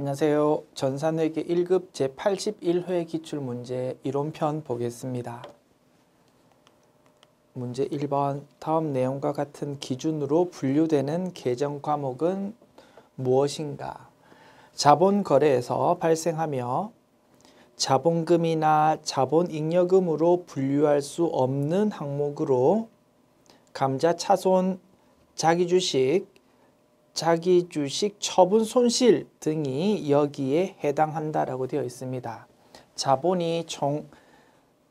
안녕하세요. 전산회계 1급 제81회 기출문제 이론편 보겠습니다. 문제 1번 다음 내용과 같은 기준으로 분류되는 계정 과목은 무엇인가? 자본거래에서 발생하며 자본금이나 자본잉여금으로 분류할 수 없는 항목으로 감자, 차손, 자기주식, 자기주식 처분 손실 등이 여기에 해당한다라고 되어 있습니다. 자본이 총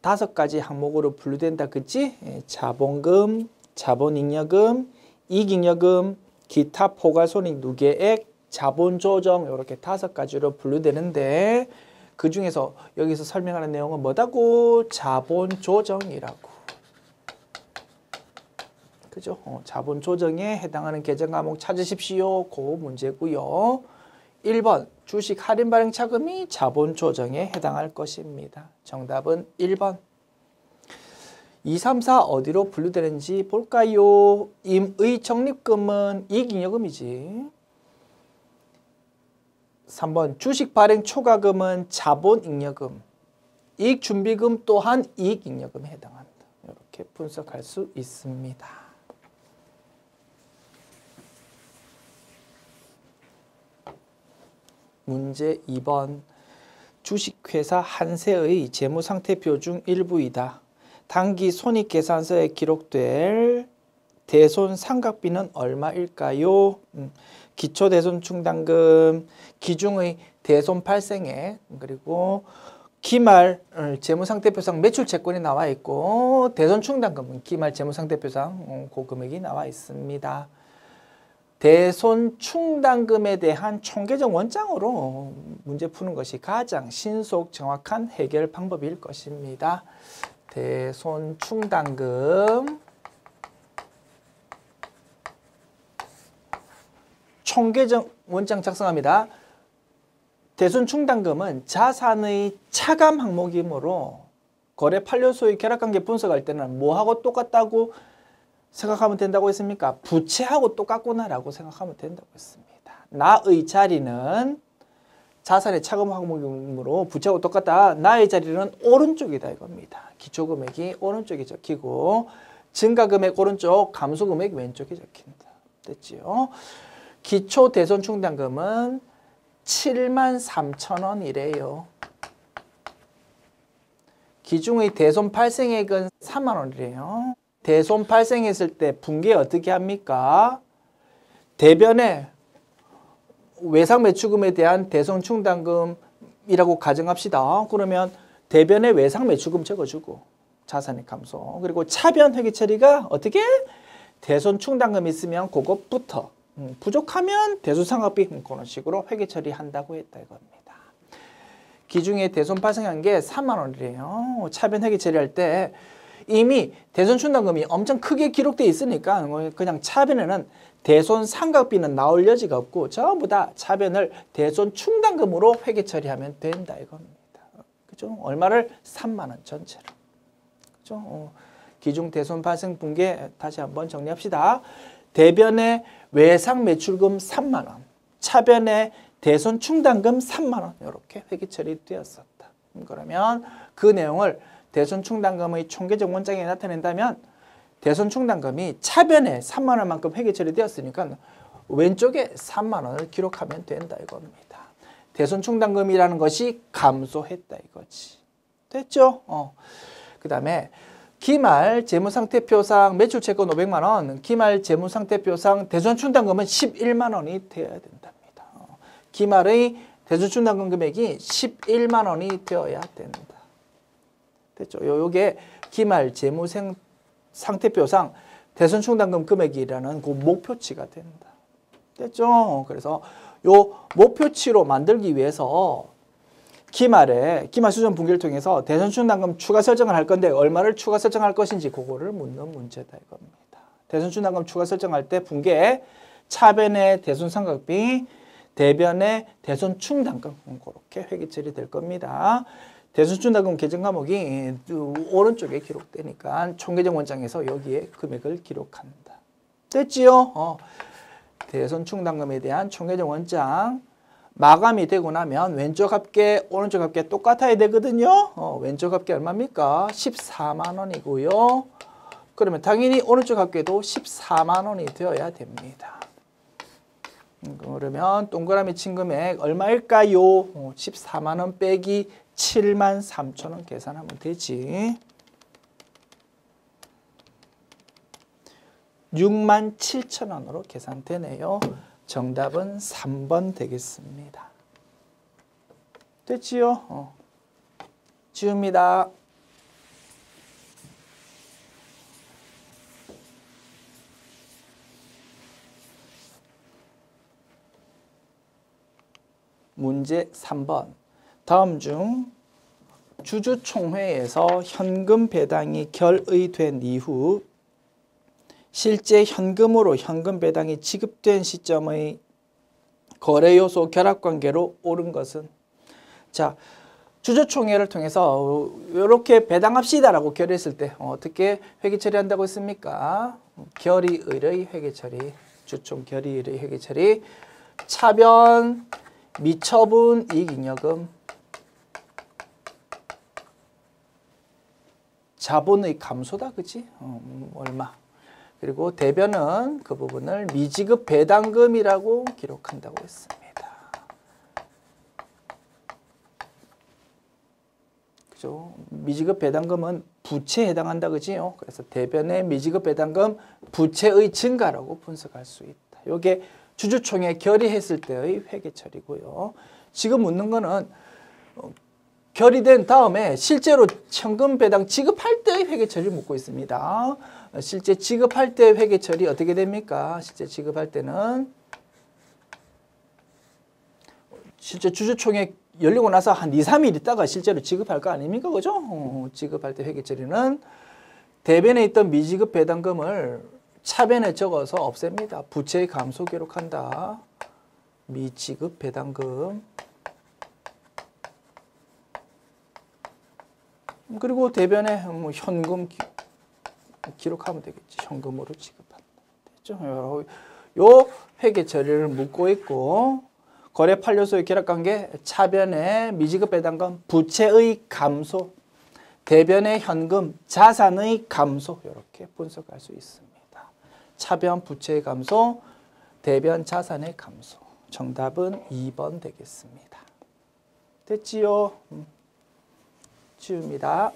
5가지 항목으로 분류된다. 그치? 자본금, 자본잉여금, 이익잉여금, 기타 포괄손익 누계액, 자본조정 이렇게 5가지로 분류되는데 그 중에서 여기서 설명하는 내용은 뭐다고? 자본조정이라고. 그죠? 자본 조정에 해당하는 계정 과목 찾으십시오. 그 문제고요. 1번 주식 할인 발행 차금이 자본 조정에 해당할 것입니다. 정답은 1번. 2, 3, 4 어디로 분류되는지 볼까요? 임의 적립금은 이익잉여금이지. 3번 주식 발행 초과금은 자본잉여금. 이익준비금 또한 이익잉여금에 해당한다. 이렇게 분석할 수 있습니다. 문제 2번 주식회사 한세의 재무상태표 중 일부이다. 당기 손익계산서에 기록될 대손 상각비는 얼마일까요? 기초대손충당금, 기중의 대손 발생액, 그리고 기말 재무상태표상 매출채권이 나와 있고 대손충당금은 기말 재무상태표상 그 금액이 나와 있습니다. 대손 충당금에 대한 총계정 원장으로 문제 푸는 것이 가장 신속 정확한 해결 방법일 것입니다. 대손 충당금 총계정 원장 작성합니다. 대손 충당금은 자산의 차감 항목이므로 거래 판료 소유 결합관계 분석할 때는 뭐하고 똑같다고 생각하면 된다고 했습니까? 부채하고 똑같구나라고 생각하면 된다고 했습니다. 나의 자리는 자산의 차감 항목이므로 부채하고 똑같다. 나의 자리는 오른쪽이다 이겁니다. 기초금액이 오른쪽에 적히고 증가금액 오른쪽, 감소금액 왼쪽에 적힌다. 됐지요? 기초대손충당금은 73,000원이래요. 기중의 대손 발생액은 3만 원이래요. 대손 발생했을 때 분계 어떻게 합니까? 대변에 외상 매출금에 대한 대손 충당금이라고 가정합시다. 그러면 대변에 외상 매출금 적어주고 자산의 감소. 그리고 차변 회계 처리가 어떻게? 대손 충당금 있으면 그것부터 부족하면 대손 상각비 그런 식으로 회계 처리한다고 했다 이겁니다. 기중에 대손 발생한 게 3만 원이래요. 차변 회계 처리할 때 이미 대손 충당금이 엄청 크게 기록되어 있으니까 그냥 차변에는 대손 상각비는 나올 여지가 없고 전부 다 차변을 대손 충당금으로 회계 처리하면 된다 이겁니다. 그죠? 얼마를? 3만 원 전체로. 그죠? 기중 대손 발생 분계 다시 한번 정리합시다. 대변에 외상 매출금 3만 원, 차변에 대손 충당금 3만 원 이렇게 회계 처리되었었다. 그러면 그 내용을 대손 충당금의 총계정 원장에 나타낸다면 대손 충당금이 차변에 3만 원만큼 회계 처리되었으니까 왼쪽에 3만 원을 기록하면 된다 이겁니다. 대손 충당금이라는 것이 감소했다 이거지. 됐죠? 그 다음에 기말 재무상태표상 매출채권 500만 원, 기말 재무상태표상 대손 충당금은 11만 원이 되어야 된답니다. 기말의 대손 충당금 금액이 11만 원이 되어야 된다. 됐죠? 요게 기말 재무상태표상 대손 충당금 금액이라는 그 목표치가 된다. 됐죠? 그래서 요 목표치로 만들기 위해서 기말 수정 분기를 통해서 대손 충당금 추가 설정을 할 건데 얼마를 추가 설정할 것인지 그거를 묻는 문제다 이겁니다. 대손 충당금 추가 설정할 때 분기에 차변의 대손 상각비, 대변의 대손 충당금 그렇게 회계 처리될 겁니다. 대손 충당금 계정 과목이 오른쪽에 기록되니까 총계정 원장에서 여기에 금액을 기록한다. 됐지요? 대손 충당금에 대한 총계정 원장 마감이 되고 나면 왼쪽 합계, 오른쪽 합계 똑같아야 되거든요. 왼쪽 합계 얼마입니까? 14만 원이고요. 그러면 당연히 오른쪽 합계도 14만 원이 되어야 됩니다. 그러면 동그라미 친 금액 얼마일까요? 14만 원 빼기 7만 3천 원 계산하면 되지. 6만 7천 원으로 계산되네요. 정답은 3번 되겠습니다. 됐지요? 지웁니다. 문제 3번. 다음 중 주주총회에서 현금 배당이 결의된 이후 실제 현금으로 현금 배당이 지급된 시점의 거래요소 결합관계로 옳은 것은? 자, 주주총회를 통해서 이렇게 배당합시다라고 결의했을 때 어떻게 회계 처리한다고 했습니까? 결의의 회계 처리, 주총 결의의 회계 처리, 차변 미처분 이익잉여금, 자본의 감소다, 그치? 얼마? 그리고 대변은 그 부분을 미지급 배당금이라고 기록한다고 했습니다. 그죠? 미지급 배당금은 부채에 해당한다, 그지요? 그래서 대변의 미지급 배당금 부채의 증가라고 분석할 수 있다. 이게 주주총회 결의했을 때의 회계 처리고요. 지금 묻는 거는 결의된 다음에 실제로 현금 배당 지급할 때의 회계 처리를 묻고 있습니다. 실제 지급할 때 회계 처리 어떻게 됩니까? 실제 지급할 때는 실제 주주총회 열리고 나서 한 2, 3일 있다가 실제로 지급할 거 아닙니까? 그죠? 지급할 때 회계 처리는 대변에 있던 미지급 배당금을 차변에 적어서 없앱니다. 부채의 감소 기록한다. 미지급 배당금. 그리고 대변에 현금 기록하면 되겠지. 현금으로 지급한다. 됐죠? 요 회계 처리를 묻고 있고, 거래 판료소의 결합관계, 차변의 미지급 배당금, 부채의 감소, 대변의 현금, 자산의 감소, 이렇게 분석할 수 있습니다. 차변 부채의 감소, 대변 자산의 감소. 정답은 2번 되겠습니다. 됐지요? 지웁니다.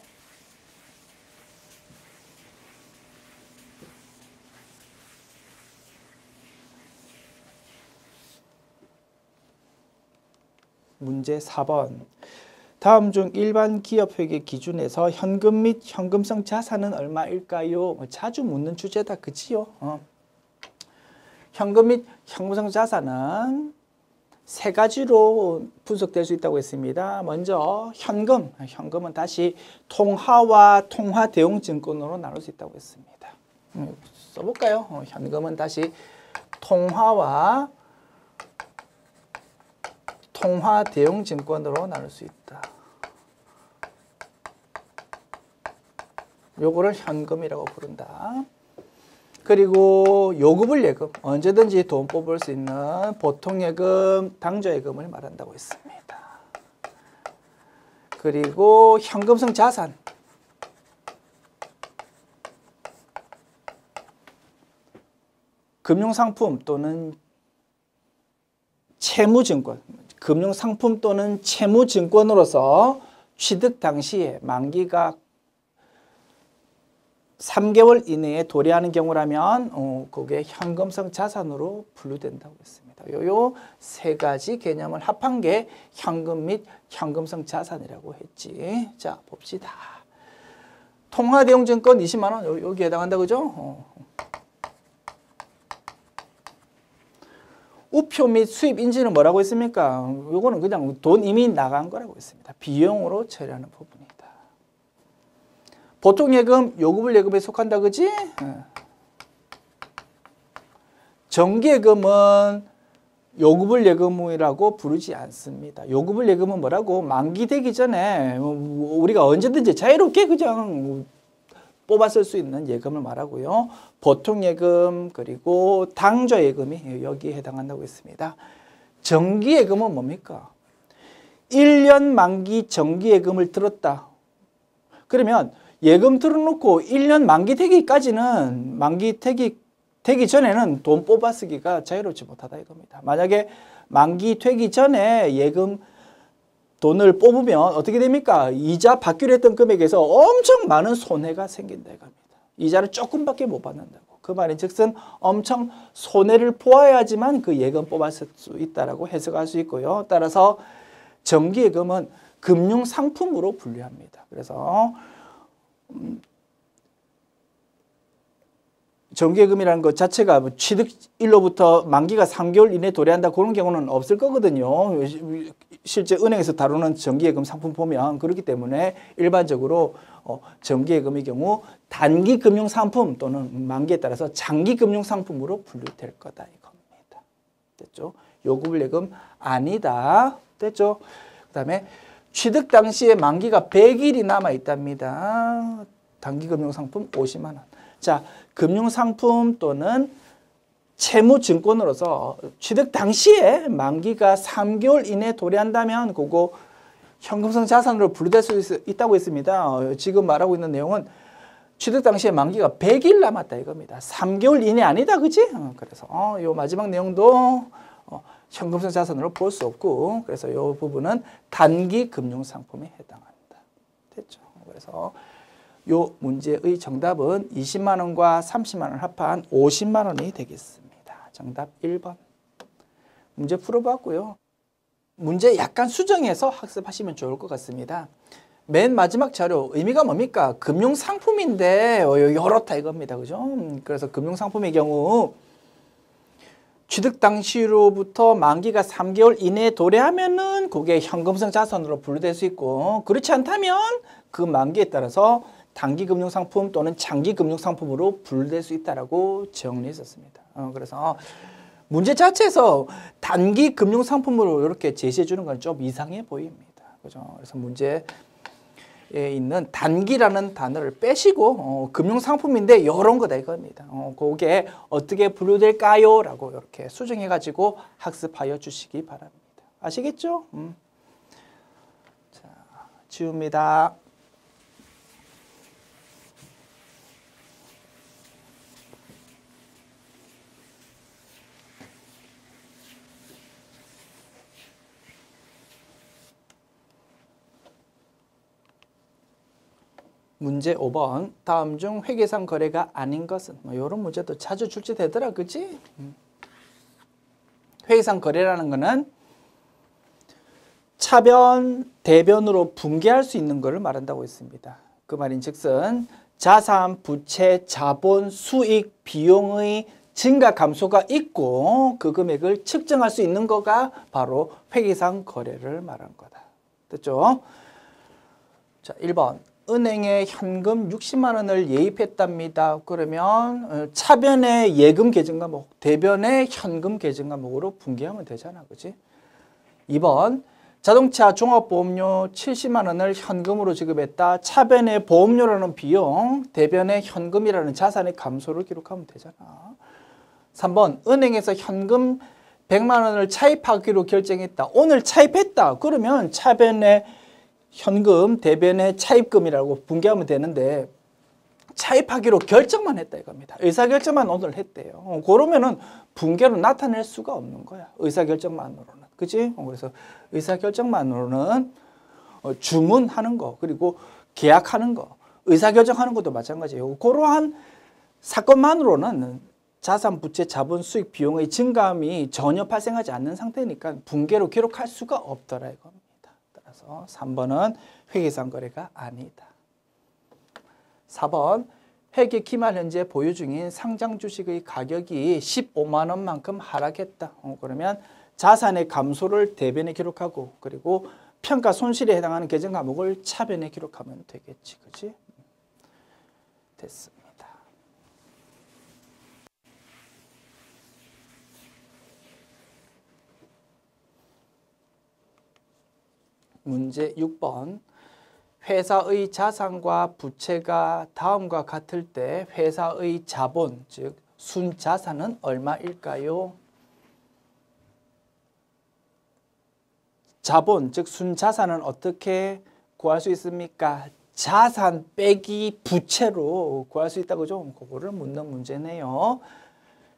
문제 4번. 다음 중 일반 기업회계 기준에서 현금 및 현금성 자산은 얼마일까요? 자주 묻는 주제다, 그치요? 현금 및 현금성 자산은 세 가지로 분석될 수 있다고 했습니다. 먼저 현금, 현금은 다시 통화와 통화 대용 증권으로 나눌 수 있다고 했습니다. 써볼까요? 현금은 다시 통화와 통화 대용 증권으로 나눌 수 있다. 요거를 현금이라고 부른다. 그리고 요금을 예금, 언제든지 돈 뽑을 수 있는 보통예금, 당좌예금을 말한다고 했습니다. 그리고 현금성 자산, 금융상품 또는 채무증권, 금융상품 또는 채무증권으로서 취득 당시에 만기가 3개월 이내에 도래하는 경우라면 그게 현금성 자산으로 분류된다고 했습니다. 요 세 가지 개념을 합한 게 현금 및 현금성 자산이라고 했지. 자, 봅시다. 통화대용증권 20만 원 여기 해당한다, 그죠? 우표 및 수입 인지는 뭐라고 했습니까? 요거는 그냥 돈 이미 나간 거라고 했습니다. 비용으로 처리하는 부분이다. 보통예금, 요금을 예금에 속한다, 그지? 정기예금은 요금을 예금이라고 부르지 않습니다. 요금을 예금은 뭐라고? 만기되기 전에 우리가 언제든지 자유롭게 그냥 뽑아 쓸 수 있는 예금을 말하고요. 보통예금 그리고 당좌예금이 여기에 해당한다고 했습니다. 정기예금은 뭡니까? 1년 만기 정기예금을 들었다. 그러면 예금 들어놓고 1년 만기 되기까지는 만기 되기 전에는 돈 뽑아 쓰기가 자유롭지 못하다 이겁니다. 만약에 만기 되기 전에 예금 돈을 뽑으면 어떻게 됩니까? 이자 받기로 했던 금액에서 엄청 많은 손해가 생긴다 이겁니다. 이자를 조금밖에 못 받는다고. 그 말인 즉슨 엄청 손해를 보아야지만 그 예금 뽑았을 수 있다라고 해석할 수 있고요. 따라서 정기예금은 금융상품으로 분류합니다. 그래서 정기예금이라는 것 자체가 취득일로부터 만기가 3개월 이내에 도래한다 그런 경우는 없을 거거든요. 실제 은행에서 다루는 정기예금 상품 보면 그렇기 때문에 일반적으로 정기예금의 경우 단기 금융상품 또는 만기에 따라서 장기 금융상품으로 분류될 거다 이겁니다. 됐죠? 요금예금 아니다. 됐죠? 그 다음에 취득 당시에 만기가 100일이 남아 있답니다. 단기 금융상품 50만 원. 자, 금융상품 또는 채무증권으로서 취득 당시에 만기가 3개월 이내에 도래한다면 그거 현금성 자산으로 분류될 수 있다고 했습니다. 지금 말하고 있는 내용은 취득 당시에 만기가 100일 남았다 이겁니다. 3개월 이내 아니다, 그지? 그래서 요 마지막 내용도 현금성 자산으로 볼 수 없고 그래서 이 부분은 단기 금융상품에 해당한다. 됐죠? 그래서 요 문제의 정답은 20만 원과 30만 원 합한 50만 원이 되겠습니다. 정답 1번. 문제 풀어봤고요. 문제 약간 수정해서 학습하시면 좋을 것 같습니다. 맨 마지막 자료 의미가 뭡니까? 금융상품인데 이렇다 이겁니다. 그죠? 그래서 금융상품의 경우 취득 당시로부터 만기가 3개월 이내에 도래하면은 그게 현금성 자산으로 분류될 수 있고 그렇지 않다면 그 만기에 따라서 단기 금융상품 또는 장기 금융상품으로 분류될 수 있다라고 정리했었습니다. 그래서 문제 자체에서 단기 금융상품으로 이렇게 제시해 주는 건 좀 이상해 보입니다. 그죠? 그래서 문제에 있는 단기라는 단어를 빼시고 금융상품인데 이런 거다 이겁니다. 그게 어떻게 분류될까요? 라고 이렇게 수정해 가지고 학습하여 주시기 바랍니다. 아시겠죠? 자, 지웁니다. 문제 5번. 다음 중 회계상 거래가 아닌 것은? 이런 문제도 자주 출제되더라, 그치? 회계상 거래라는 거는 차변, 대변으로 분개할 수 있는 것을 말한다고 했습니다. 그 말인 즉슨 자산, 부채, 자본, 수익, 비용의 증가 감소가 있고 그 금액을 측정할 수 있는 거가 바로 회계상 거래를 말한 거다. 됐죠? 자, 1번. 은행에 현금 60만 원을 예입했답니다. 그러면 차변의 예금 계정 과목, 대변의 현금 계정 과목으로 분개하면 되잖아. 그치? 2번. 자동차 종합보험료 70만 원을 현금으로 지급했다. 차변의 보험료라는 비용, 대변의 현금이라는 자산의 감소를 기록하면 되잖아. 3번. 은행에서 현금 100만 원을 차입하기로 결정했다. 오늘 차입했다. 그러면 차변의 현금, 대변의 차입금이라고 분개하면 되는데 차입하기로 결정만 했다 이겁니다. 의사결정만 오늘 했대요. 그러면은 분개로 나타낼 수가 없는 거야. 의사결정만으로는. 그치? 그래서 의사결정만으로는 주문하는 거, 그리고 계약하는 거, 의사결정하는 것도 마찬가지예요. 그러한 사건만으로는 자산, 부채, 자본, 수익, 비용의 증감이 전혀 발생하지 않는 상태니까 분개로 기록할 수가 없더라 이겁니다. 3번은 회계상 거래가 아니다. 4번. 회계 기말 현재 보유 중인 상장 주식의 가격이 15만 원만큼 하락했다. 그러면 자산의 감소를 대변에 기록하고 그리고 평가 손실에 해당하는 계정 과목을 차변에 기록하면 되겠지. 그치? 됐습니다. 문제 6번. 회사의 자산과 부채가 다음과 같을 때 회사의 자본, 즉 순자산은 얼마일까요? 자본, 즉 순자산은 어떻게 구할 수 있습니까? 자산 빼기 부채로 구할 수 있다고 죠. 그거를 묻는 문제네요.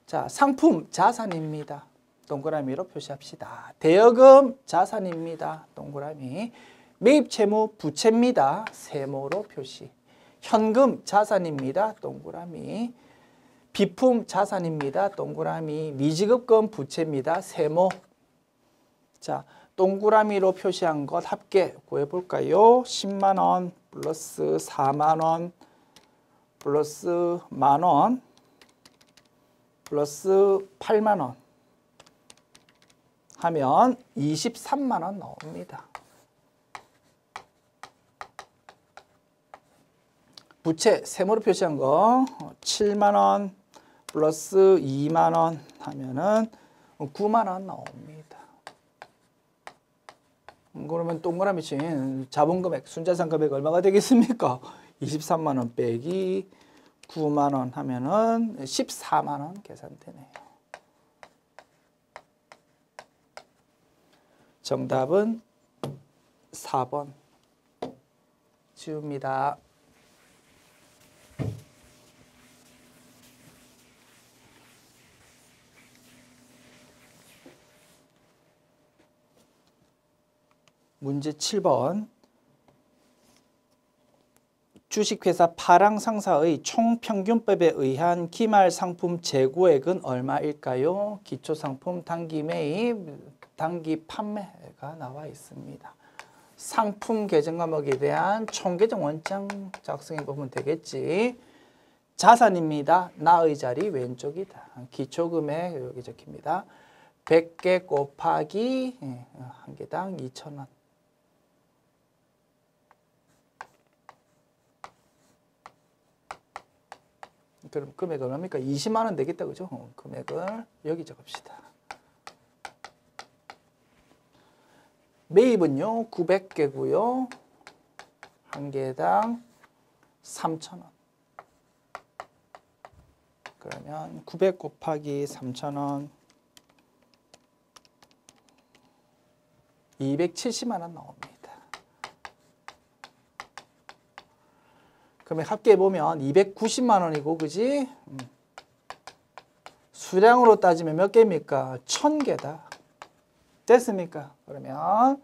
자, 상품 자산입니다. 동그라미로 표시합시다. 대여금 자산입니다. 동그라미. 매입 채무 부채입니다. 세모로 표시. 현금 자산입니다. 동그라미. 비품 자산입니다. 동그라미. 미지급금 부채입니다. 세모. 자, 동그라미로 표시한 것 합계 구해볼까요? 10만 원 플러스 4만 원 플러스 만 원 플러스 8만 원 하면 23만 원 나옵니다. 부채 세모로 표시한 거 7만 원 플러스 2만 원 하면은 9만 원 나옵니다. 그러면 동그라미 친 자본금액, 순자산 금액 얼마가 되겠습니까? 23만 원 빼기 9만 원 하면은 14만 원 계산되네요. 정답은 4번 지웁니다. 문제 7번. 주식회사 파랑 상사의 총평균법에 의한 기말 상품 재고액은 얼마일까요? 기초상품 단기 매입, 단기 판매가 나와 있습니다. 상품 계정 과목에 대한 총계정 원장 작성해 보면 되겠지. 자산입니다. 나의 자리 왼쪽이다. 기초금액 여기 적힙니다. 100개 곱하기 한 개당 2,000원. 그럼 금액 얼마입니까? 20만 원 되겠다, 그죠? 금액을 여기 적읍시다. 매입은요, 900개고요. 한 개당 3,000원. 그러면 900 곱하기 3,000원 270만 원 나옵니다. 금액 합계해보면 290만 원이고, 그지? 수량으로 따지면 몇 개입니까? 1000개다. 됐습니까? 그러면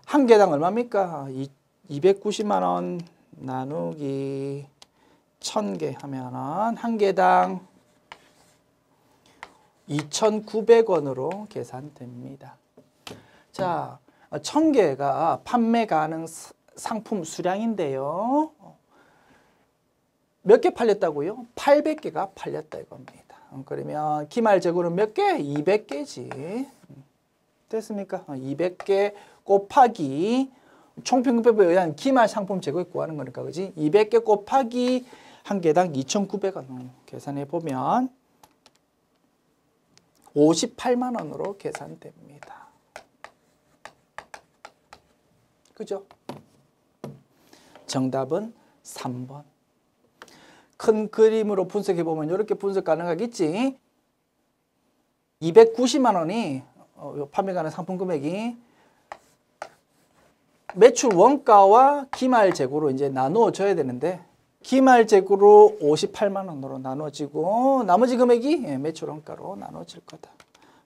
한 개당 얼마입니까? 290만 원 나누기 1000개 하면은 한 개당 2,900원으로 계산됩니다. 자, 1000개가 판매 가능 상품 수량인데요. 몇 개 팔렸다고요? 800개가 팔렸다 이겁니다. 그러면 기말 재고는 몇 개? 200개지. 됐습니까? 200개 곱하기 총평균법에 의한 기말 상품 재고액 구하는 거니까, 그지? 200개 곱하기 한 개당 2,900원 계산해 보면 58만 원으로 계산됩니다. 그죠? 정답은 3번. 큰 그림으로 분석해 보면 이렇게 분석 가능하겠지. 290만 원이 판매 가능 상품 금액이 매출 원가와 기말 재고로 이제 나누어 줘야 되는데, 기말 재고로 58만 원으로 나눠지고 나머지 금액이 매출 원가로 나눠질 거다.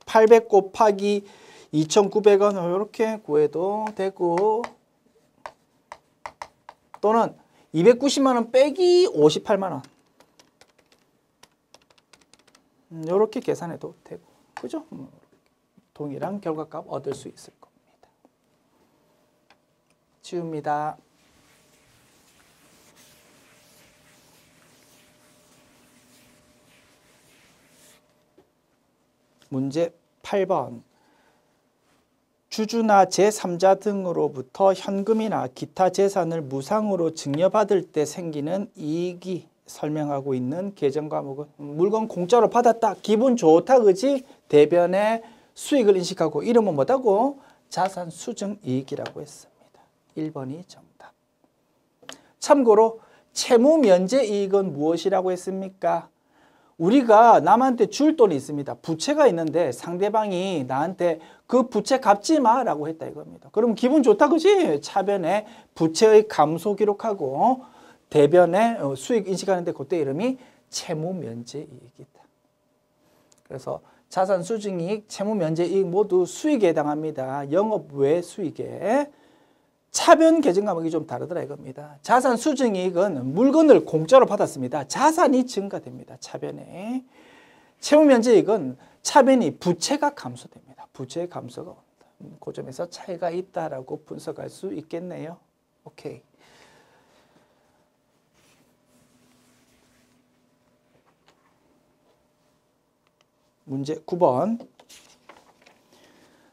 800 곱하기 2,900원 이렇게 구해도 되고, 또는 290만 원 빼기 58만 원 이렇게 계산해도 되고, 그죠? 동일한 결과값 얻을 수 있을 겁니다. 지웁니다. 문제 8번. 주주나 제3자 등으로부터 현금이나 기타 재산을 무상으로 증여받을 때 생기는 이익이 설명하고 있는 계정 과목은, 물건 공짜로 받았다. 기분 좋다, 그지? 대변의 수익을 인식하고 이름은 뭐다고? 자산 수증 이익이라고 했습니다. 1번이 정답. 참고로 채무 면제 이익은 무엇이라고 했습니까? 우리가 남한테 줄 돈이 있습니다. 부채가 있는데 상대방이 나한테 그 부채 갚지 마라고 했다 이겁니다. 그럼 기분 좋다 그지? 차변에 부채의 감소 기록하고 대변에 수익 인식하는데 그때 이름이 채무면제이익이다. 그래서 자산 수증이익, 채무면제이익 모두 수익에 해당합니다. 영업 외 수익에. 차변 계정 과목이 좀 다르더라 이겁니다. 자산 수증이익은 물건을 공짜로 받았습니다. 자산이 증가됩니다. 차변에. 채무면제이익은 차변이 부채가 감소됩니다. 부채의 감소가 온다. 그 점에서 차이가 있다라고 분석할 수 있겠네요. 오케이. 문제 9번.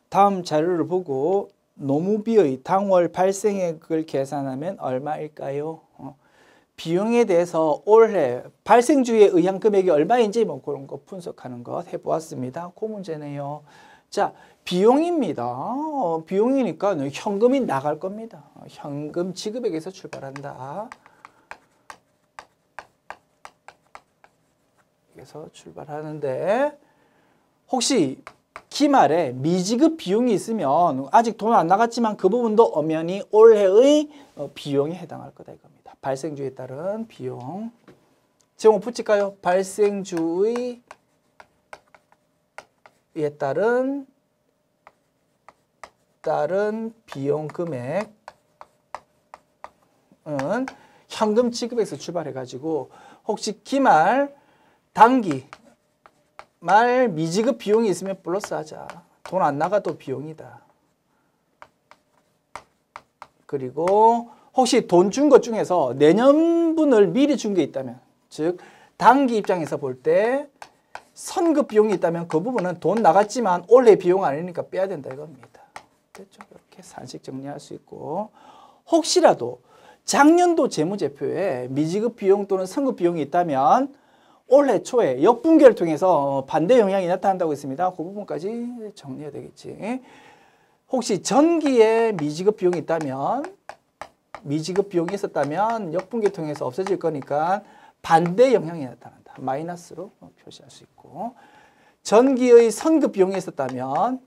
다음 자료를 보고 노무비의 당월 발생액을 계산하면 얼마일까요? 비용에 대해서 올해 발생주에 의한 금액이 얼마인지 뭐 그런 거 분석하는 것 해보았습니다. 그 문제네요. 자, 비용입니다. 비용이니까 현금이 나갈 겁니다. 현금 지급액에서 출발한다. 여기서 출발하는데 혹시 기말에 미지급 비용이 있으면 아직 돈 안 나갔지만 그 부분도 엄연히 올해의 비용에 해당할 거다 이겁니다. 발생주에 따른 비용. 제목 붙일까요? 발생주에 따른 비용 금액은 현금 지급에서 출발해가지고 혹시 기말, 단기 말 미지급 비용이 있으면 플러스 하자. 돈 안 나가도 비용이다. 그리고 혹시 돈 준 것 중에서 내년분을 미리 준 게 있다면, 즉 단기 입장에서 볼 때 선급 비용이 있다면 그 부분은 돈 나갔지만 올해 비용 아니니까 빼야 된다 이겁니다. 됐죠? 이렇게 산식 정리할 수 있고, 혹시라도 작년도 재무제표에 미지급 비용 또는 선급 비용이 있다면 올해 초에 역분기를 통해서 반대 영향이 나타난다고 했습니다. 그 부분까지 정리해야 되겠지. 혹시 전기에 미지급 비용이 있다면, 미지급 비용이 있었다면 역분기를 통해서 없어질 거니까 반대 영향이 나타난다. 마이너스로 표시할 수 있고, 전기의 선급 비용이 있었다면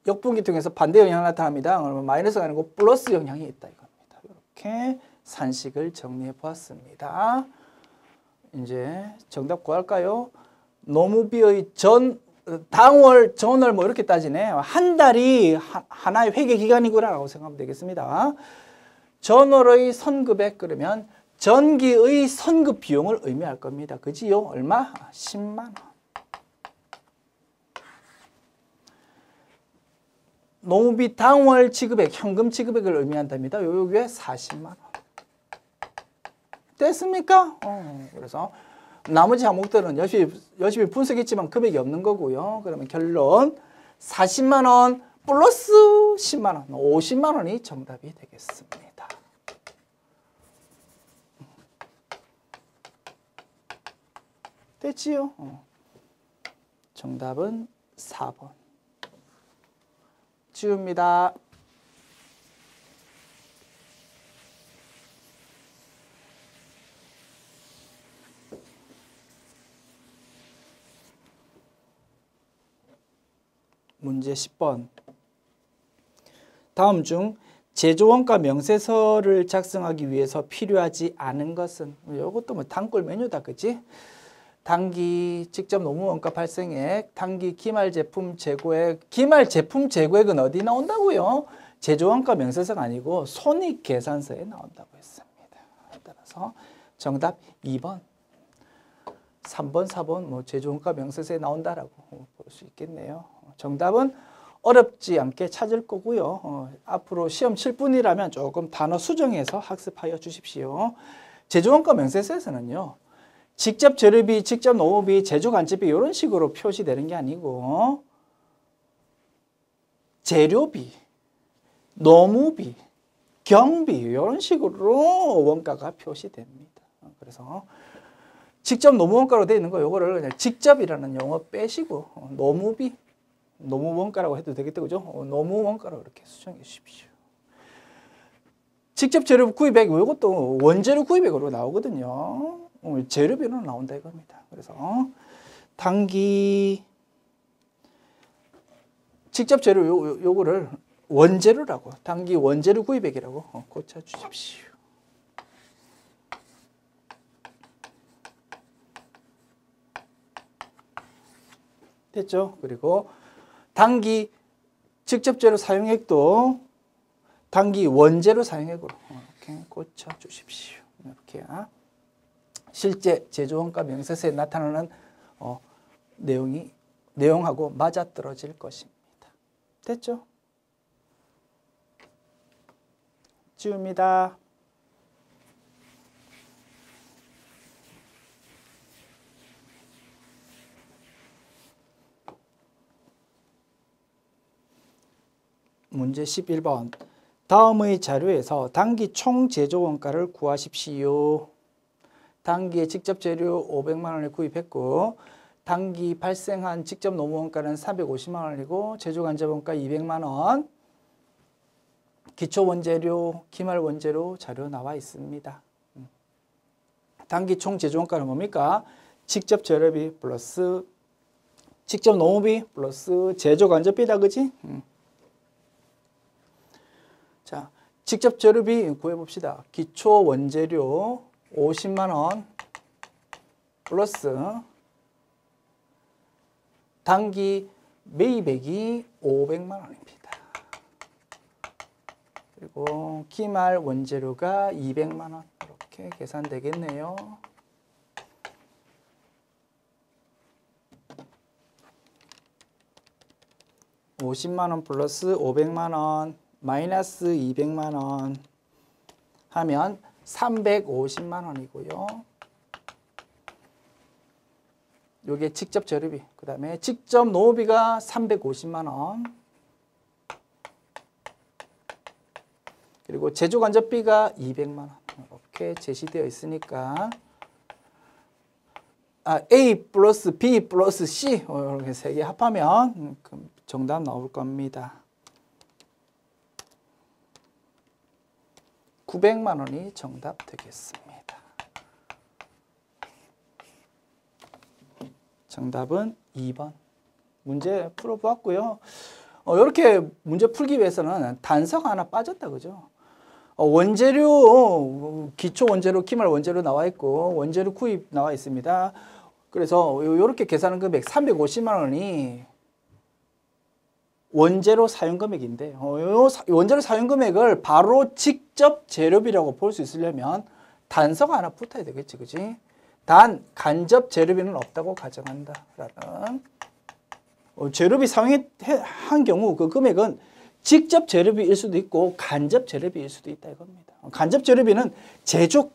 역분기 통해서 반대 영향이 나타납니다. 그러면 마이너스가 아니고 플러스 영향이 있다 이겁니다. 이렇게 산식을 정리해 보았습니다. 이제 정답 구할까요? 노무비의 당월, 전월 뭐 이렇게 따지네. 한 달이 하나의 회계 기간이구나라고 생각하면 되겠습니다. 전월의 선급액 그러면 전기의 선급 비용을 의미할 겁니다. 그지요? 얼마? 10만 원. 노무비 당월 지급액, 현금 지급액을 의미한답니다. 요게 40만 원. 됐습니까? 그래서 나머지 항목들은 열심히 분석했지만 금액이 없는 거고요. 그러면 결론 40만 원 플러스 10만 원, 50만 원이 정답이 되겠습니다. 됐지요? 정답은 4번. 지웁니다. 문제 10번. 다음 중 제조원가 명세서를 작성하기 위해서 필요하지 않은 것은? 이것도 뭐 단골 메뉴다, 그치? 단기 직접 노무원가 발생액, 단기 기말 제품 재고액. 기말 제품 재고액은 어디 나온다고요? 제조원가 명세서가 아니고 손익계산서에 나온다고 했습니다. 따라서 정답 2번. 3번, 4번 뭐 제조원가 명세서에 나온다라고 볼 수 있겠네요. 정답은 어렵지 않게 찾을 거고요. 앞으로 시험 칠 분이라면 조금 단어 수정해서 학습하여 주십시오. 제조원가 명세서에서는요, 직접 재료비, 직접 노무비, 제조간접비 이런 식으로 표시되는 게 아니고 재료비, 노무비, 경비 이런 식으로 원가가 표시됩니다. 그래서 직접 노무원가로 되어 있는 거 요거를 그냥 직접이라는 용어 빼시고 노무비, 노무원가라고 해도 되겠다, 그죠? 노무원가로 이렇게 수정해 주십시오. 직접 재료비 구입액, 이것도 원재료 구입액으로 나오거든요. 재료비로 나온다 이겁니다. 그래서 단기 직접 재료 요거를 원재료라고, 단기 원재료 구입액이라고 고쳐 주십시오. 됐죠? 그리고 단기 직접 재료 사용액도 단기 원재료 사용액으로 이렇게 고쳐 주십시오. 이렇게 실제 제조원가 명세서에 나타나는 내용하고 맞아떨어질 것입니다. 됐죠? 지웁니다. 문제 11번. 다음의 자료에서 단기 총 제조 원가를 구하십시오. 단기에 직접 재료 500만 원을 구입했고 단기 발생한 직접 노무 원가는 350만 원이고 제조 간접 원가 200만 원. 기초 원재료, 기말 원재료 자료 나와 있습니다. 단기 총 제조 원가는 뭡니까? 직접 재료비 플러스 직접 노무비 플러스 제조 간접비다, 그지? 자, 직접 재료비 구해봅시다. 기초 원재료 50만 원 플러스 단기 매입액이 500만 원입니다. 그리고 기말 원재료가 200만 원 이렇게 계산되겠네요. (50만 원) 플러스 (500만 원) 마이너스 200만 원 하면 350만 원이고요. 요게 직접 재료비, 그 다음에 직접 노무비가 350만 원, 그리고 제조 간접비가 200만 원 이렇게 제시되어 있으니까 A 플러스 B 플러스 C 이렇게 세 개 합하면 정답 나올 겁니다. 900만 원이 정답 되겠습니다. 정답은 2번. 문제 풀어보았고요. 이렇게 문제 풀기 위해서는 단서가 하나 빠졌다, 그죠? 원재료, 기초 원재료, 기말 원재료 나와 있고 원재료 구입 나와 있습니다. 그래서 이렇게 계산한 금액 350만 원이 원재료 사용 금액인데 원재료 사용 금액을 바로 직접 재료비라고 볼 수 있으려면 단서가 하나 붙어야 되겠지, 그지? 단 간접 재료비는 없다고 가정한다라는 재료비 사용한 경우 그 금액은 직접 재료비일 수도 있고 간접 재료비일 수도 있다 이겁니다. 간접 재료비는 제조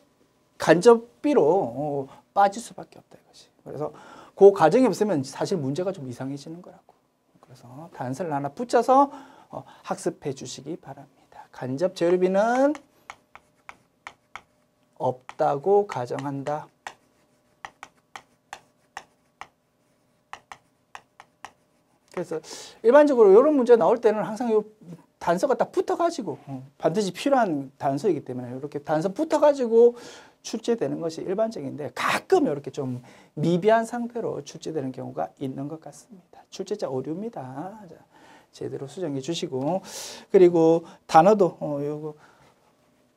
간접비로 빠질 수밖에 없다 이것이. 그래서 그 가정이 없으면 사실 문제가 좀 이상해지는 거라고. 그래서 단서를 하나 붙여서 학습해 주시기 바랍니다. 간접 재료비는 없다고 가정한다. 그래서 일반적으로 이런 문제 나올 때는 항상 이 단서가 딱 붙어가지고 반드시 필요한 단서이기 때문에 이렇게 단서 붙어가지고 출제되는 것이 일반적인데 가끔 이렇게 좀 미비한 상태로 출제되는 경우가 있는 것 같습니다. 출제자 오류입니다. 자, 제대로 수정해 주시고 그리고 단어도 요거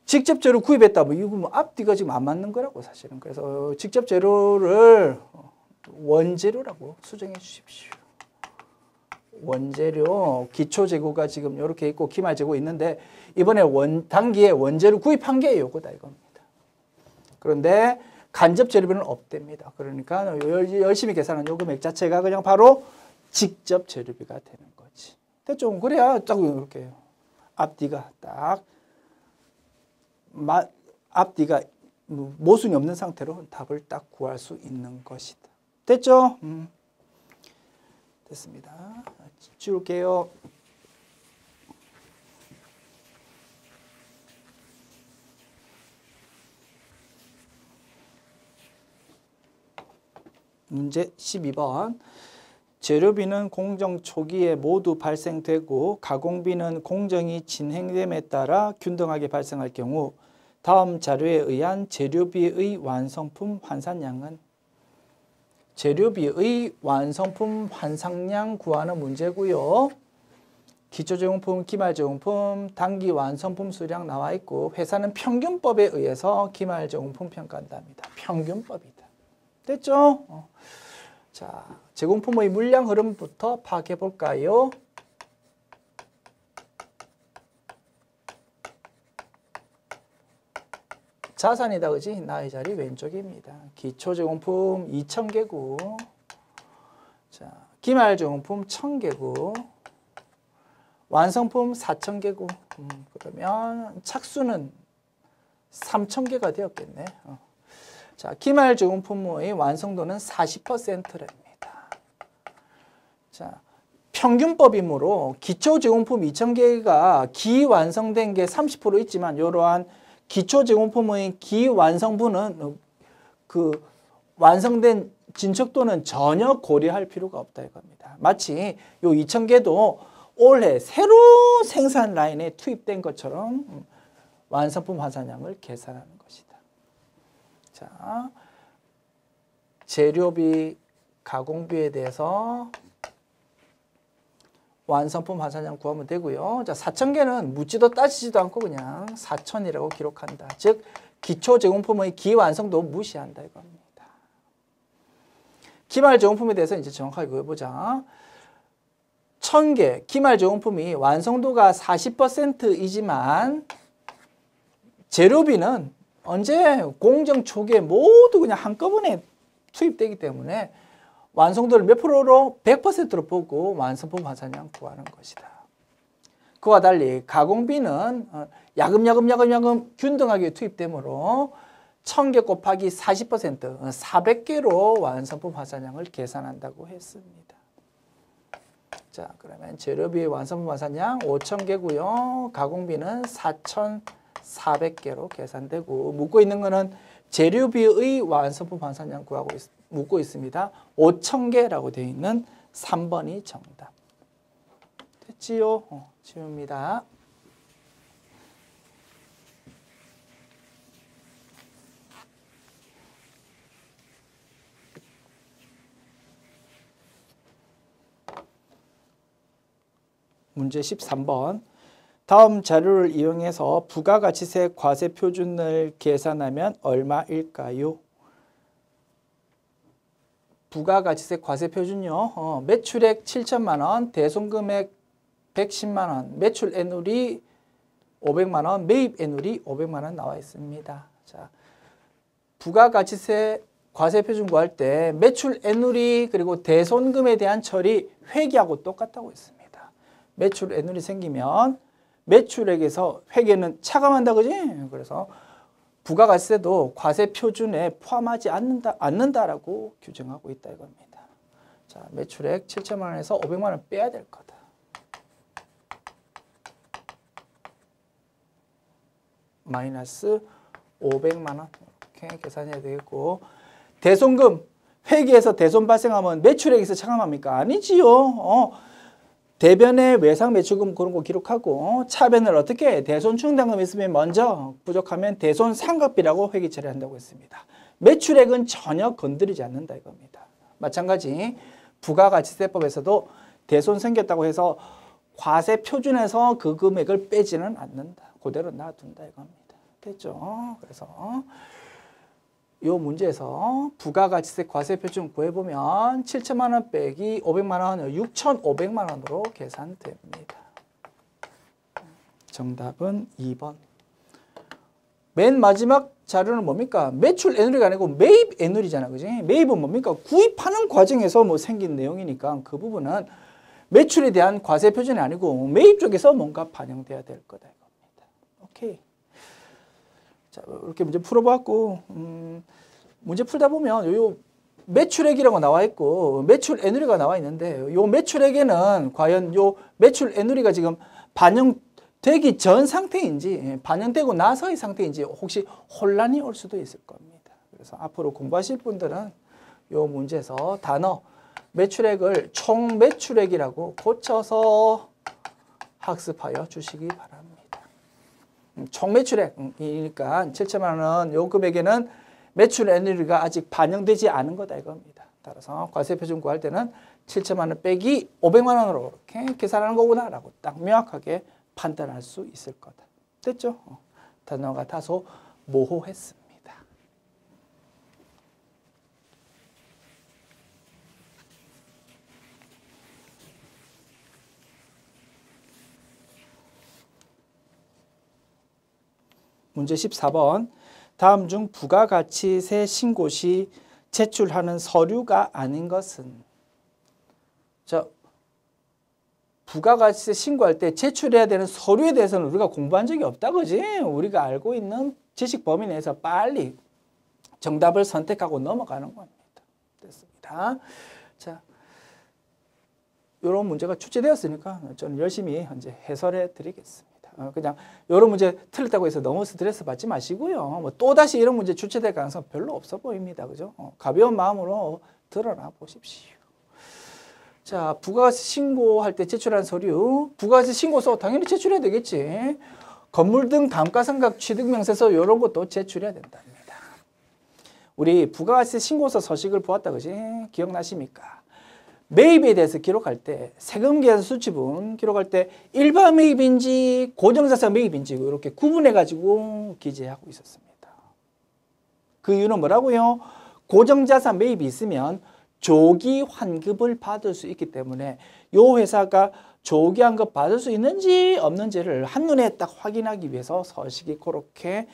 직접 재료 구입했다 뭐 이거 뭐 앞뒤가 지금 안 맞는 거라고 사실은. 그래서 직접 재료를 원재료라고 수정해 주십시오. 원재료 기초 재고가 지금 이렇게 있고 기말 재고 있는데 이번에 단기에 원재료 구입한 게 요거다 이겁니다. 그런데 간접 재료비는 없답니다. 그러니까 열심히 계산한 요 금액 자체가 그냥 바로 직접 재료비가 되는 거지. 됐죠? 그래야 딱 이렇게 앞뒤가 딱 앞뒤가 모순이 없는 상태로 답을 딱 구할 수 있는 것이다. 됐죠? 됐습니다. 지울게요. 문제 12번. 재료비는 공정 초기에 모두 발생되고 가공비는 공정이 진행됨에 따라 균등하게 발생할 경우 다음 자료에 의한 재료비의 완성품 환산량은 재료비의 완성품 환산량 구하는 문제고요. 기초제공품, 기말제공품, 단기 완성품 수량 나와 있고 회사는 평균법에 의해서 기말제공품 평가한답니다. 평균법이다. 됐죠? 자, 제공품의 물량 흐름부터 파악해 볼까요? 자산이다, 그지? 나의 자리 왼쪽입니다. 기초제공품 2,000개고, 자, 기말제공품 1,000개고, 완성품 4,000개고, 그러면 착수는 3,000개가 되었겠네. 자, 기말제공품의 완성도는 40%랍니다. 자, 평균법이므로 기초제공품 2,000개가 기완성된 게 30% 있지만 이러한 기초제공품의 기완성분은 그 완성된 진척도는 전혀 고려할 필요가 없다 이겁니다. 마치 요 2,000개도 올해 새로 생산 라인에 투입된 것처럼 완성품 환산량을 계산하는 것이다. 자, 재료비, 가공비에 대해서 완성품 환산량 구하면 되고요. 자, 4,000개는 묻지도 따지지도 않고 그냥 4,000이라고 기록한다. 즉, 기초제공품의 기완성도 무시한다 이겁니다. 기말제공품에 대해서 이제 정확하게 구해보자. 1,000개 기말제공품이 완성도가 40%이지만 재료비는 언제 공정 초기에 모두 그냥 한꺼번에 투입되기 때문에 완성도를 몇 프로로? 100%로 보고 완성품 환산량 구하는 것이다. 그와 달리 가공비는 야금야금 균등하게 투입되므로 1,000개 곱하기 40%, 400개로 완성품 환산량을 계산한다고 했습니다. 자, 그러면 재료비 완성품 환산량 5,000개고요. 가공비는 4,400개로 계산되고 묻고 있는 거는 재료비의 완성품 환산량 구하고 묻고 있습니다. 5,000개라고 되어 있는 3번이 정답. 됐지요? 지웁니다. 문제 13번. 다음 자료를 이용해서 부가가치세 과세 표준을 계산하면 얼마일까요? 부가가치세 과세 표준요. 매출액 7천만 원, 대손금액 110만 원, 매출 애누리 500만 원, 매입 애누리 500만 원 나와 있습니다. 자, 부가가치세 과세 표준 구할 때 매출 애누리 그리고 대손금에 대한 처리 회계하고 똑같다고 했습니다. 매출 애누리 생기면 매출액에서 회계는 차감한다, 그지? 그래서 부가가치세도 과세 표준에 포함하지 않는다라고 규정하고 있다 이겁니다. 자, 매출액 7천만 원에서 500만 원 빼야 될 거다. 마이너스 500만 원 이렇게 계산해야 되겠고, 대손금 회계에서 대손 발생하면 매출액에서 차감합니까? 아니지요. 대변에 외상 매출금 그런 거 기록하고 차변을 어떻게 해? 대손 충당금 있으면 먼저 부족하면 대손 상각비라고 회계 처리한다고 했습니다. 매출액은 전혀 건드리지 않는다 이겁니다. 마찬가지 부가가치세법에서도 대손 생겼다고 해서 과세 표준에서 그 금액을 빼지는 않는다. 그대로 놔둔다 이겁니다. 됐죠? 그래서 이 문제에서 부가가치세 과세 표준 구해보면 7천만 원 빼기 500만 원, 6,500만 원으로 계산됩니다. 정답은 2번. 맨 마지막 자료는 뭡니까? 매출 애누리가 아니고 매입 애누리잖아, 그지? 매입은 뭡니까? 구입하는 과정에서 뭐 생긴 내용이니까 그 부분은 매출에 대한 과세 표준이 아니고 매입 쪽에서 뭔가 반영돼야 될 거다 이겁니다. 오케이. 자, 이렇게 문제 풀어봤고, 문제 풀다 보면 요 매출액이라고 나와 있고 매출 애누리가 나와 있는데 요 매출액에는 과연 요 매출 애누리가 지금 반영되기 전 상태인지 반영되고 나서의 상태인지 혹시 혼란이 올 수도 있을 겁니다. 그래서 앞으로 공부하실 분들은 요 문제에서 단어 매출액을 총 매출액이라고 고쳐서 학습하여 주시기 바랍니다. 총 매출액이니까 7천만 원 요 금액에는 매출 에너지가 아직 반영되지 않은 거다 이겁니다. 따라서 과세표준 구할 때는 7천만 원 빼기 500만 원으로 이렇게 계산하는 거구나라고 딱 명확하게 판단할 수 있을 거다. 됐죠? 단어가 다소 모호했습니다. 문제 14번. 다음 중 부가가치세 신고 시 제출하는 서류가 아닌 것은? 자, 부가가치세 신고할 때 제출해야 되는 서류에 대해서는 우리가 공부한 적이 없다, 그지? 우리가 알고 있는 지식 범위 내에서 빨리 정답을 선택하고 넘어가는 겁니다. 됐습니다. 자, 이런 문제가 출제되었으니까 저는 열심히 현재 해설해 드리겠습니다. 그냥 이런 문제 틀렸다고 해서 너무 스트레스 받지 마시고요. 뭐 또다시 이런 문제 출제될 가능성 별로 없어 보입니다. 그죠? 가벼운 마음으로 드러나 보십시오. 자, 부가가치 신고할 때 제출한 서류. 부가가치 신고서 당연히 제출해야 되겠지. 건물 등 감가상각 취득명세서 이런 것도 제출해야 된답니다. 우리 부가가치 신고서 서식을 보았다, 그지? 기억나십니까? 매입에 대해서 기록할 때 세금 계산 수치분 기록할 때 일반 매입인지 고정자산 매입인지 이렇게 구분해 가지고 기재하고 있었습니다. 그 이유는 뭐라고요? 고정자산 매입이 있으면 조기 환급을 받을 수 있기 때문에 이 회사가 조기 환급 받을 수 있는지 없는지를 한눈에 딱 확인하기 위해서 서식이 그렇게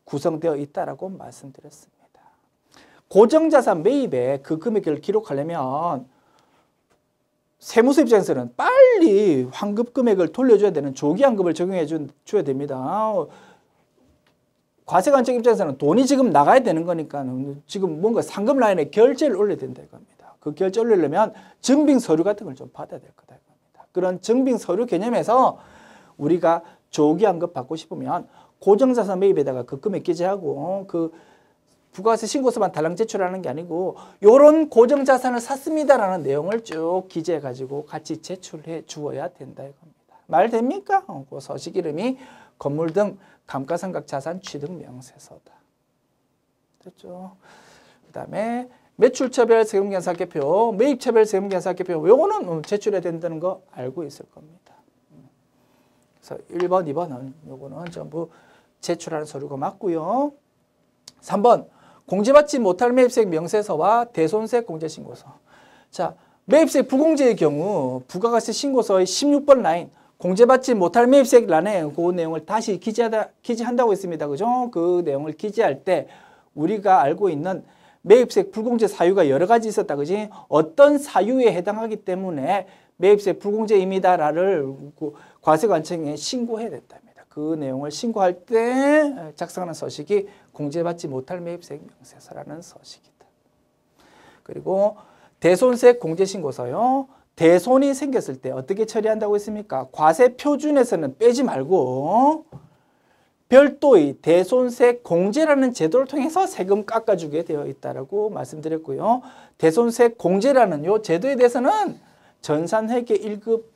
구성되어 있다라고 말씀드렸습니다. 고정자산 매입에 그 금액을 기록하려면 세무서 입장에서는 빨리 환급 금액을 돌려줘야 되는 조기 환급을 적용해 줘야 됩니다. 과세관청 입장에서는 돈이 지금 나가야 되는 거니까 지금 뭔가 상금 라인에 결제를 올려야 된다 이겁니다. 그 결제 올리려면 증빙 서류 같은 걸 좀 받아야 될 거다 이겁니다. 그런 증빙 서류 개념에서 우리가 조기 환급 받고 싶으면 고정자산 매입에다가 그 금액 기재하고 그 부가세 신고서만 달랑 제출하는 게 아니고 이런 고정자산을 샀습니다라는 내용을 쭉 기재해가지고 같이 제출해 주어야 된다 이겁니다. 말 됩니까? 그 서식 이름이 건물 등 감가상각 자산 취득 명세서다. 됐죠? 그 다음에 매출처별 세금계산서학계표, 매입처별 세금계산서학계표 요거는 제출해야 된다는 거 알고 있을 겁니다. 그래서 1번, 2번은 요거는 전부 제출하는 서류가 맞고요. 3번 공제받지 못할 매입세액 명세서와 대손세액 공제신고서. 자, 매입세액 부공제의 경우 부가가치 신고서의 16번 라인 공제받지 못할 매입세액 란에 그 내용을 다시 기재한다고 했습니다. 그죠? 그 내용을 기재할 때 우리가 알고 있는 매입세액 불공제 사유가 여러 가지 있었다. 그지? 어떤 사유에 해당하기 때문에 매입세액 불공제입니다를 과세관청에 신고해야 된답니다. 그 내용을 신고할 때 작성하는 서식이 공제받지 못할 매입세액 명세서라는 서식이다. 그리고 대손세액 공제신고서요. 대손이 생겼을 때 어떻게 처리한다고 했습니까? 과세표준에서는 빼지 말고 별도의 대손세액 공제라는 제도를 통해서 세금 깎아주게 되어 있다고 말씀드렸고요. 대손세액 공제라는 이 제도에 대해서는 전산회계 1급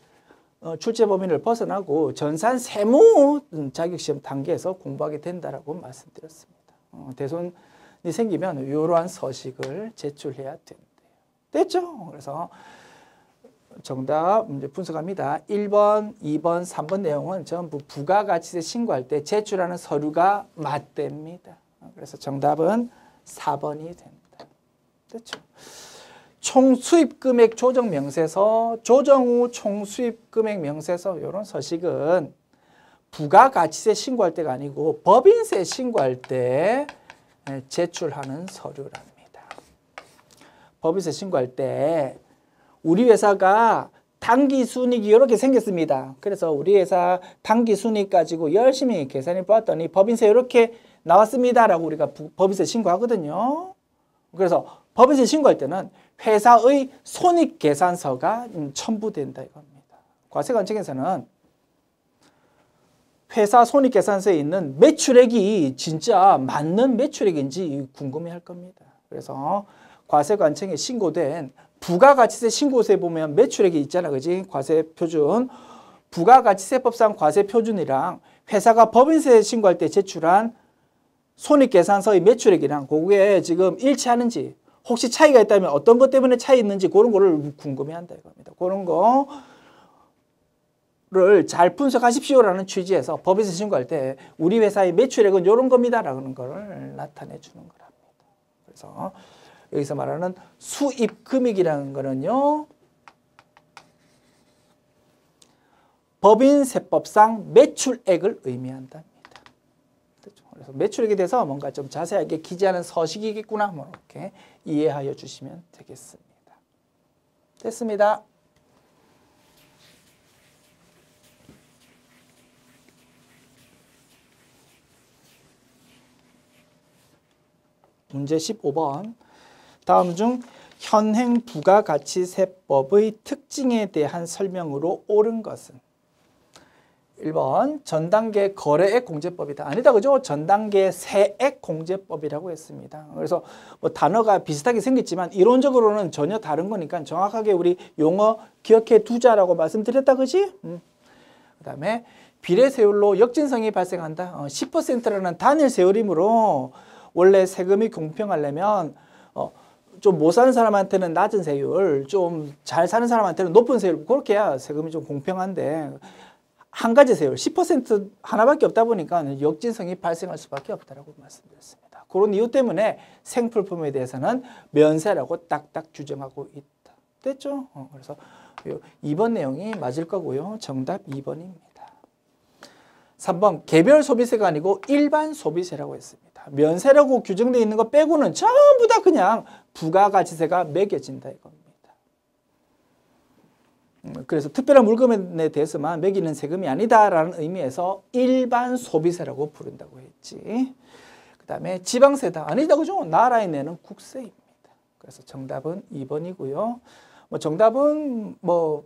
출제 범위를 벗어나고 전산 세무 자격시험 단계에서 공부하게 된다라고 말씀드렸습니다. 대손이 생기면 이러한 서식을 제출해야 된대요. 됐죠? 그래서 정답 문제 분석합니다. 1번, 2번, 3번 내용은 전부 부가가치세 신고할 때 제출하는 서류가 맞답니다. 그래서 정답은 4번이 됩니다. 됐죠? 총수입금액 조정명세서, 조정 후 총수입금액 명세서 이런 서식은 부가가치세 신고할 때가 아니고 법인세 신고할 때 제출하는 서류랍니다. 법인세 신고할 때 우리 회사가 당기순이익이 이렇게 생겼습니다. 그래서 우리 회사 당기순이익 가지고 열심히 계산해 보았더니 법인세 이렇게 나왔습니다라고 우리가 법인세 신고하거든요. 그래서 법인세 신고할 때는 회사의 손익계산서가 첨부된다 이겁니다. 과세관청에서는 회사 손익계산서에 있는 매출액이 진짜 맞는 매출액인지 궁금해할 겁니다. 그래서 과세관청에 신고된 부가가치세 신고서에 보면 매출액이 있잖아. 그지? 과세 표준. 부가가치세법상 과세 표준이랑 회사가 법인세 신고할 때 제출한 손익계산서의 매출액이랑 그게 지금 일치하는지, 혹시 차이가 있다면 어떤 것 때문에 차이 있는지 그런 거를 궁금해한다 이겁니다. 그런 거를 잘 분석하십시오라는 취지에서 법인세 신고할 때 우리 회사의 매출액은 이런 겁니다라는 거를 나타내 주는 거랍니다. 그래서 여기서 말하는 수입금액이라는 거는요, 법인세법상 매출액을 의미한답니다. 그래서 매출액에 대해서 뭔가 좀 자세하게 기재하는 서식이겠구나, 뭐 이렇게 이해하여 주시면 되겠습니다. 됐습니다. 문제 15번. 다음 중 현행 부가가치세법의 특징에 대한 설명으로 옳은 것은? 1번 전단계 거래액 공제법이다. 아니다, 그죠? 전단계 세액 공제법이라고 했습니다. 그래서 뭐 단어가 비슷하게 생겼지만 이론적으로는 전혀 다른 거니까 정확하게 우리 용어 기억해 두자라고 말씀드렸다, 그지? 그다음에 비례세율로 역진성이 발생한다. 10%라는 단일 세율이므로 원래 세금이 공평하려면 좀 못 사는 사람한테는 낮은 세율, 좀 잘 사는 사람한테는 높은 세율, 그렇게 해야 세금이 좀 공평한데 한 가지 세율 10% 하나밖에 없다 보니까 역진성이 발생할 수밖에 없다라고 말씀드렸습니다. 그런 이유 때문에 생필품에 대해서는 면세라고 딱딱 규정하고 있다. 됐죠? 그래서 2번 내용이 맞을 거고요. 정답 2번입니다. 3번 개별 소비세가 아니고 일반 소비세라고 했습니다. 면세라고 규정되어 있는 거 빼고는 전부 다 그냥 부가가치세가 매겨진다 이겁니다. 그래서 특별한 물건에 대해서만 매기는 세금이 아니다라는 의미에서 일반 소비세라고 부른다고 했지. 그 다음에 지방세다. 아니다, 그죠? 나라에 내는 국세입니다. 그래서 정답은 2번이고요. 뭐 정답은 뭐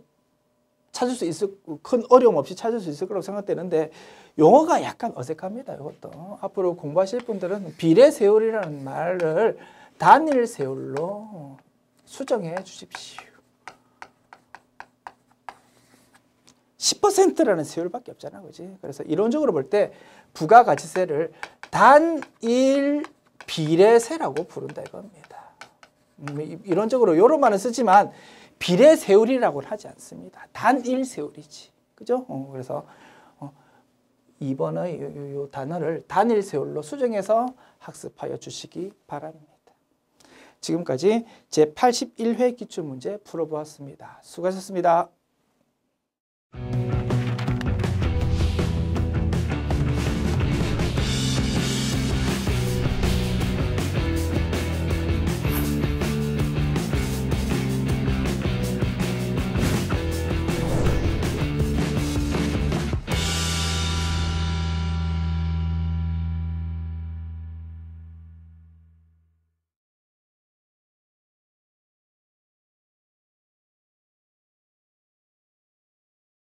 찾을 수 있을, 큰 어려움 없이 찾을 수 있을 거라고 생각되는데 용어가 약간 어색합니다. 이것도. 앞으로 공부하실 분들은 비례세율이라는 말을 단일 세율로 수정해 주십시오. 10%라는 세율밖에 없잖아, 그지? 그래서 이론적으로 볼 때 부가가치세를 단일 비례세라고 부른다 이겁니다. 이론적으로 이런 말은 쓰지만 비례세율이라고는 하지 않습니다. 단일 세율이지, 그죠? 그래서 2번의 이 단어를 단일 세율로 수정해서 학습하여 주시기 바랍니다. 지금까지 제81회 기출문제 풀어보았습니다. 수고하셨습니다.